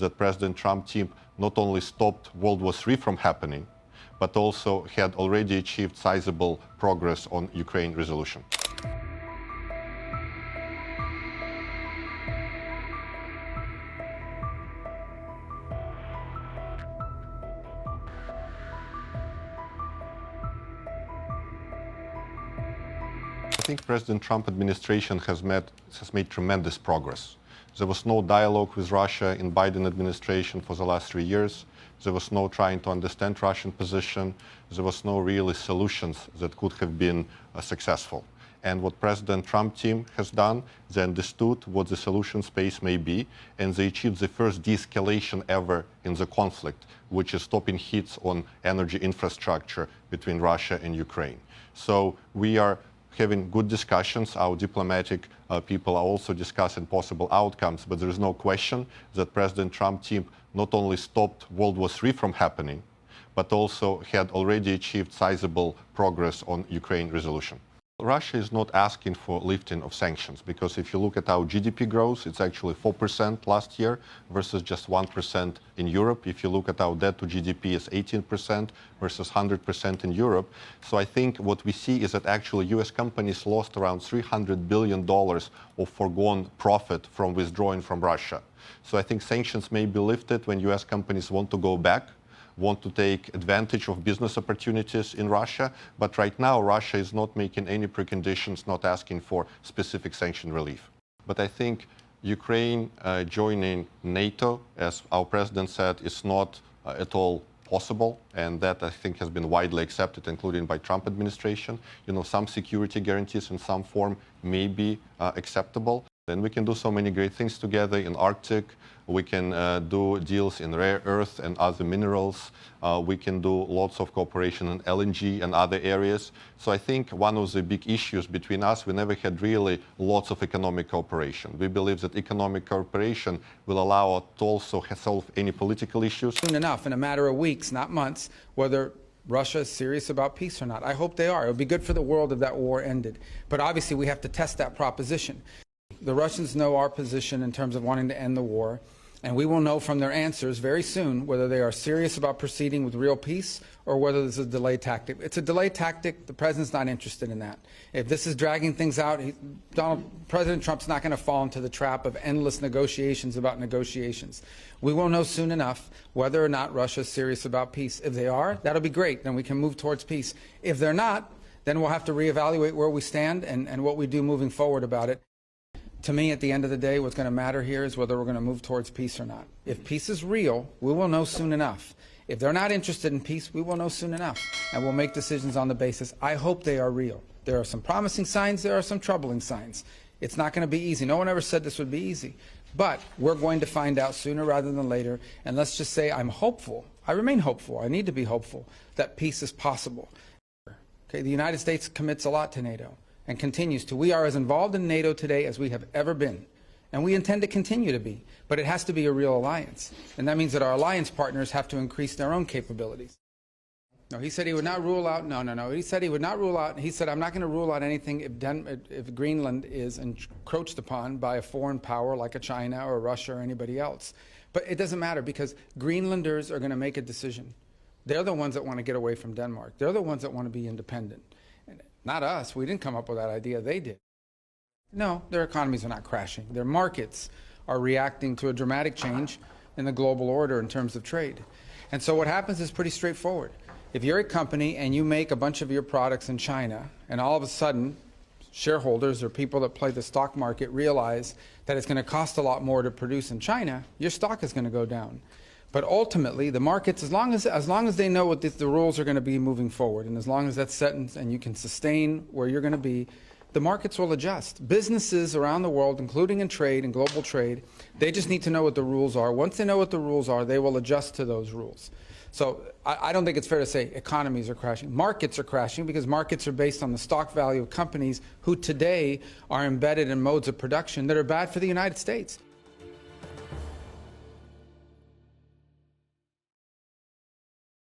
that President Trump team not only stopped World War III from happening, but also had already achieved sizable progress on Ukraine resolution. I think President Trump administration has made tremendous progress. There was no dialogue with Russia in Biden administration for the last 3 years. There was no trying to understand Russian position. There was no really solutions that could have been successful. And what President Trump team has done, they understood what the solution space may be, and they achieved the first de-escalation ever in the conflict, which is stopping hits on energy infrastructure between Russia and Ukraine. So we are having good discussions. Our diplomatic people are also discussing possible outcomes, but there is no question that President Trump team not only stopped World War III from happening, but also had already achieved sizable progress on Ukraine resolution. Russia is not asking for lifting of sanctions, because if you look at our GDP growth, it's actually 4% last year versus just 1% in Europe. If you look at our debt to GDP, it's 18% versus 100% in Europe. So I think what we see is that actually US companies lost around $300 billion of foregone profit from withdrawing from Russia. So I think sanctions may be lifted when US companies want to go back, want to take advantage of business opportunities in Russia. But right now, Russia is not making any preconditions, not asking for specific sanction relief. But I think Ukraine joining NATO, as our president said, is not at all possible. And that, I think, has been widely accepted, including by Trump administration. You know, some security guarantees in some form may be acceptable. Then we can do so many great things together in Arctic. We can do deals in rare earth and other minerals. We can do lots of cooperation in LNG and other areas. So I think one of the big issues between us, we never had really lots of economic cooperation. We believe that economic cooperation will allow us to also solve any political issues. Soon enough, in a matter of weeks, not months, whether Russia is serious about peace or not. I hope they are. It would be good for the world if that war ended. But obviously, we have to test that proposition. The Russians know our position in terms of wanting to end the war, and we will know from their answers very soon whether they are serious about proceeding with real peace or whether this is a delay tactic. It's a delay tactic. The president's not interested in that. If this is dragging things out, President Trump's not going to fall into the trap of endless negotiations about negotiations. We will know soon enough whether or not Russia is serious about peace. If they are, that'll be great. Then we can move towards peace. If they're not, then we'll have to reevaluate where we stand and what we do moving forward about it. To me, at the end of the day, what's going to matter here is whether we're going to move towards peace or not. If peace is real, we will know soon enough. If they're not interested in peace, we will know soon enough, and we'll make decisions on the basis. I hope they are real. There are some promising signs. There are some troubling signs. It's not going to be easy. No one ever said this would be easy. But we're going to find out sooner rather than later. And let's just say I'm hopeful. I remain hopeful. I need to be hopeful that peace is possible. Okay, the United States commits a lot to NATO and continues to. We are as involved in NATO today as we have ever been. And we intend to continue to be. But it has to be a real alliance. And that means that our alliance partners have to increase their own capabilities. No, he said he would not rule out. No. He said he would not rule out. He said, I'm not going to rule out anything if Greenland is encroached upon by a foreign power like a China or Russia or anybody else. But it doesn't matter, because Greenlanders are going to make a decision. They're the ones that want to get away from Denmark. They're the ones that want to be independent. Not us. We didn't come up with that idea. They did. No, their economies are not crashing. Their markets are reacting to a dramatic change in the global order in terms of trade. And so what happens is pretty straightforward. If you're a company and you make a bunch of your products in China, and all of a sudden shareholders or people that play the stock market realize that it's going to cost a lot more to produce in China, your stock is going to go down. But ultimately, the markets, as long as they know what the rules are going to be moving forward, and as long as that's set and you can sustain where you're going to be, the markets will adjust. Businesses around the world, including in trade and global trade, they just need to know what the rules are. Once they know what the rules are, they will adjust to those rules. So I don't think it's fair to say economies are crashing. Markets are crashing because markets are based on the stock value of companies who today are embedded in modes of production that are bad for the United States.